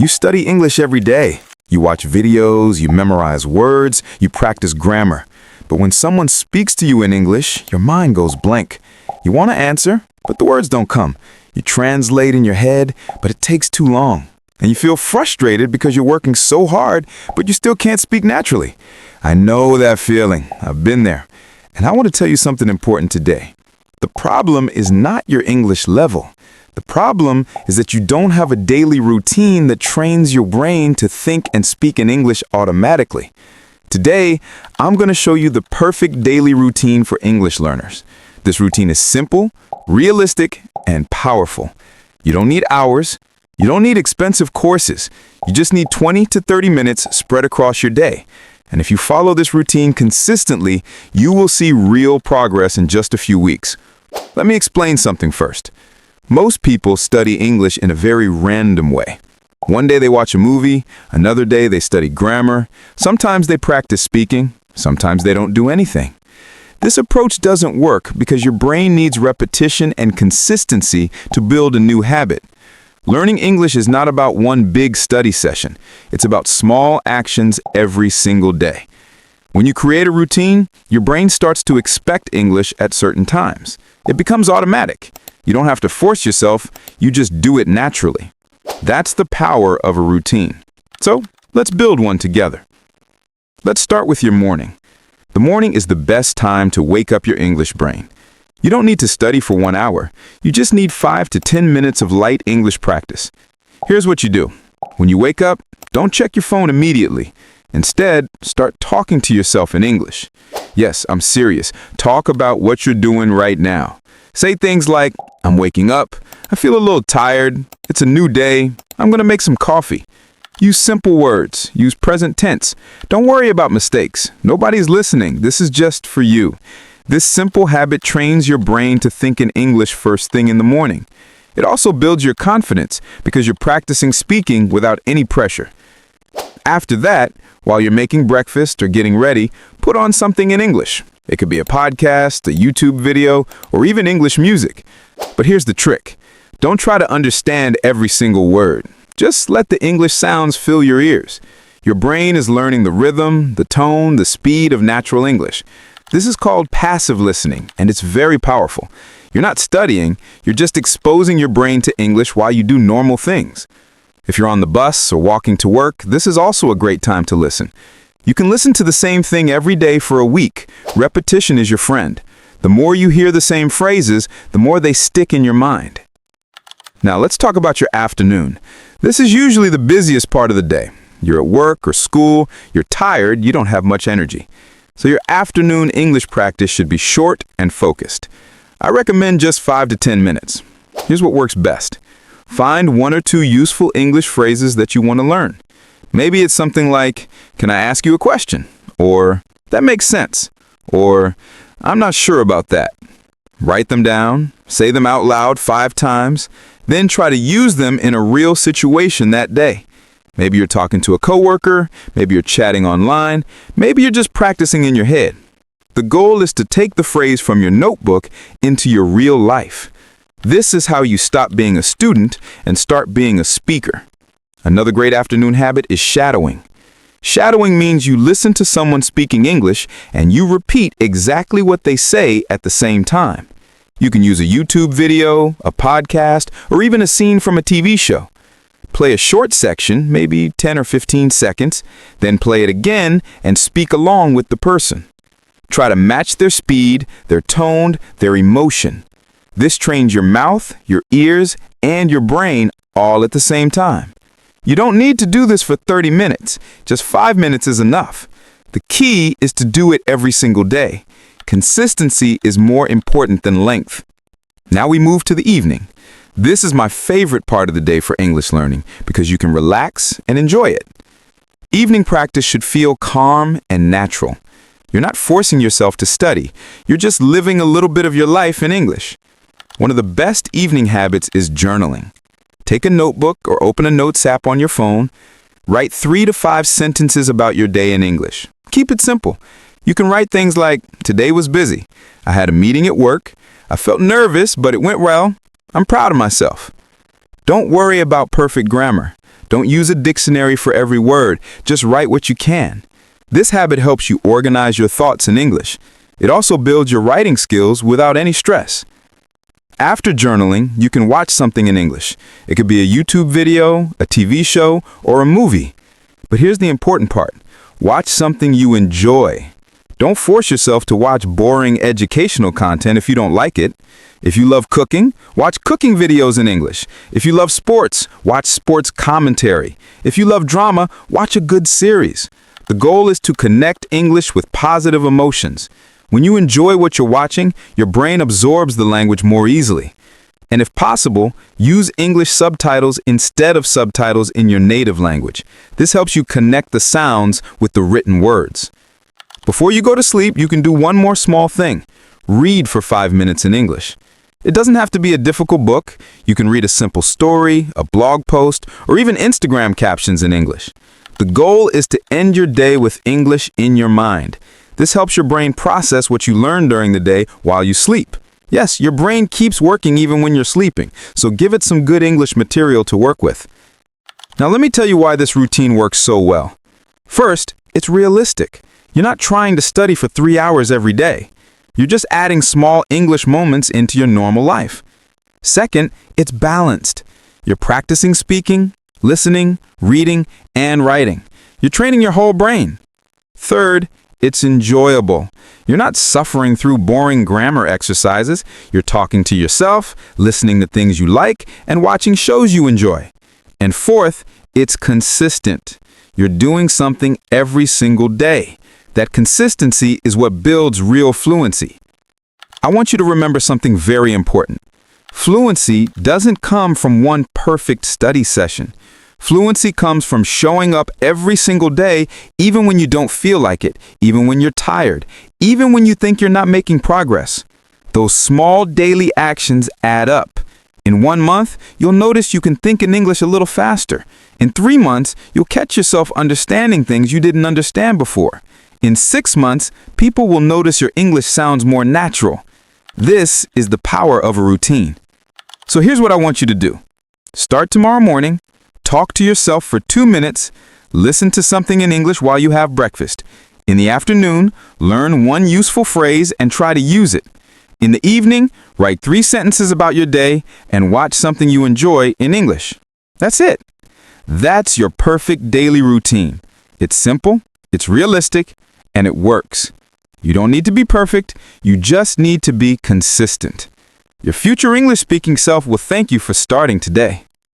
You study English every day. You watch videos, you memorize words, you practice grammar. But when someone speaks to you in English, your mind goes blank. You want to answer, but the words don't come. You translate in your head, but it takes too long. And you feel frustrated because you're working so hard, but you still can't speak naturally. I know that feeling. I've been there. And I want to tell you something important today. The problem is not your English level. The problem is that you don't have a daily routine that trains your brain to think and speak in English automatically. Today, I'm going to show you the perfect daily routine for English learners. This routine is simple, realistic, and powerful. You don't need hours. You don't need expensive courses. You just need 20 to 30 minutes spread across your day. And if you follow this routine consistently, you will see real progress in just a few weeks. Let me explain something first. Most people study English in a very random way. One day they watch a movie, another day they study grammar, sometimes they practice speaking, sometimes they don't do anything. This approach doesn't work because your brain needs repetition and consistency to build a new habit. Learning English is not about one big study session. It's about small actions every single day. When you create a routine, your brain starts to expect English at certain times. It becomes automatic. You don't have to force yourself, you just do it naturally. That's the power of a routine. So, let's build one together. Let's start with your morning. The morning is the best time to wake up your English brain. You don't need to study for 1 hour. You just need 5 to 10 minutes of light English practice. Here's what you do. When you wake up, don't check your phone immediately. Instead, start talking to yourself in English. Yes, I'm serious. Talk about what you're doing right now. Say things like, I'm waking up, I feel a little tired, it's a new day, I'm going to make some coffee. Use simple words. Use present tense. Don't worry about mistakes. Nobody's listening. This is just for you. This simple habit trains your brain to think in English first thing in the morning. It also builds your confidence because you're practicing speaking without any pressure. After that, while you're making breakfast or getting ready, put on something in English. It could be a podcast, a YouTube video, or even English music. But here's the trick. Don't try to understand every single word. Just let the English sounds fill your ears. Your brain is learning the rhythm, the tone, the speed of natural English. This is called passive listening, and it's very powerful. You're not studying, you're just exposing your brain to English while you do normal things. If you're on the bus or walking to work, this is also a great time to listen. You can listen to the same thing every day for a week. Repetition is your friend. The more you hear the same phrases, the more they stick in your mind. Now let's talk about your afternoon. This is usually the busiest part of the day. You're at work or school, you're tired, you don't have much energy. So your afternoon English practice should be short and focused. I recommend just 5 to 10 minutes. Here's what works best. Find 1 or 2 useful English phrases that you want to learn. Maybe it's something like, can I ask you a question? Or, that makes sense. Or, I'm not sure about that. Write them down, say them out loud 5 times, then try to use them in a real situation that day. Maybe you're talking to a coworker, maybe you're chatting online, maybe you're just practicing in your head. The goal is to take the phrase from your notebook into your real life. This is how you stop being a student and start being a speaker. Another great afternoon habit is shadowing. Shadowing means you listen to someone speaking English and you repeat exactly what they say at the same time. You can use a YouTube video, a podcast, or even a scene from a TV show. Play a short section, maybe 10 or 15 seconds, then play it again and speak along with the person. Try to match their speed, their tone, their emotion. This trains your mouth, your ears, and your brain all at the same time. You don't need to do this for 30 minutes. Just 5 minutes is enough. The key is to do it every single day. Consistency is more important than length. Now we move to the evening. This is my favorite part of the day for English learning because you can relax and enjoy it. Evening practice should feel calm and natural. You're not forcing yourself to study. You're just living a little bit of your life in English. One of the best evening habits is journaling. Take a notebook or open a notes app on your phone. Write 3 to 5 sentences about your day in English. Keep it simple. You can write things like, today was busy. I had a meeting at work. I felt nervous, but it went well. I'm proud of myself. Don't worry about perfect grammar. Don't use a dictionary for every word. Just write what you can. This habit helps you organize your thoughts in English. It also builds your writing skills without any stress. After journaling, you can watch something in English. It could be a YouTube video, a TV show, or a movie. But here's the important part. Watch something you enjoy. Don't force yourself to watch boring educational content if you don't like it. If you love cooking, watch cooking videos in English. If you love sports, watch sports commentary. If you love drama, watch a good series. The goal is to connect English with positive emotions. When you enjoy what you're watching, your brain absorbs the language more easily. And if possible, use English subtitles instead of subtitles in your native language. This helps you connect the sounds with the written words. Before you go to sleep, you can do one more small thing. Read for 5 minutes in English. It doesn't have to be a difficult book. You can read a simple story, a blog post, or even Instagram captions in English. The goal is to end your day with English in your mind. This helps your brain process what you learned during the day while you sleep. Yes, your brain keeps working even when you're sleeping, so give it some good English material to work with. Now let me tell you why this routine works so well. First, it's realistic. You're not trying to study for 3 hours every day. You're just adding small English moments into your normal life. Second, it's balanced. You're practicing speaking, listening, reading, and writing. You're training your whole brain. Third, it's enjoyable. You're not suffering through boring grammar exercises. You're talking to yourself, listening to things you like, and watching shows you enjoy. And fourth, it's consistent. You're doing something every single day. That consistency is what builds real fluency. I want you to remember something very important. Fluency doesn't come from one perfect study session. Fluency comes from showing up every single day, even when you don't feel like it, even when you're tired, even when you think you're not making progress. Those small daily actions add up. In 1 month, you'll notice you can think in English a little faster. In 3 months, you'll catch yourself understanding things you didn't understand before. In 6 months, people will notice your English sounds more natural. This is the power of a routine. So here's what I want you to do. Start tomorrow morning. Talk to yourself for 2 minutes. Listen to something in English while you have breakfast. In the afternoon, learn one useful phrase and try to use it. In the evening, write 3 sentences about your day and watch something you enjoy in English. That's it. That's your perfect daily routine. It's simple, it's realistic, and it works. You don't need to be perfect. You just need to be consistent. Your future English-speaking self will thank you for starting today.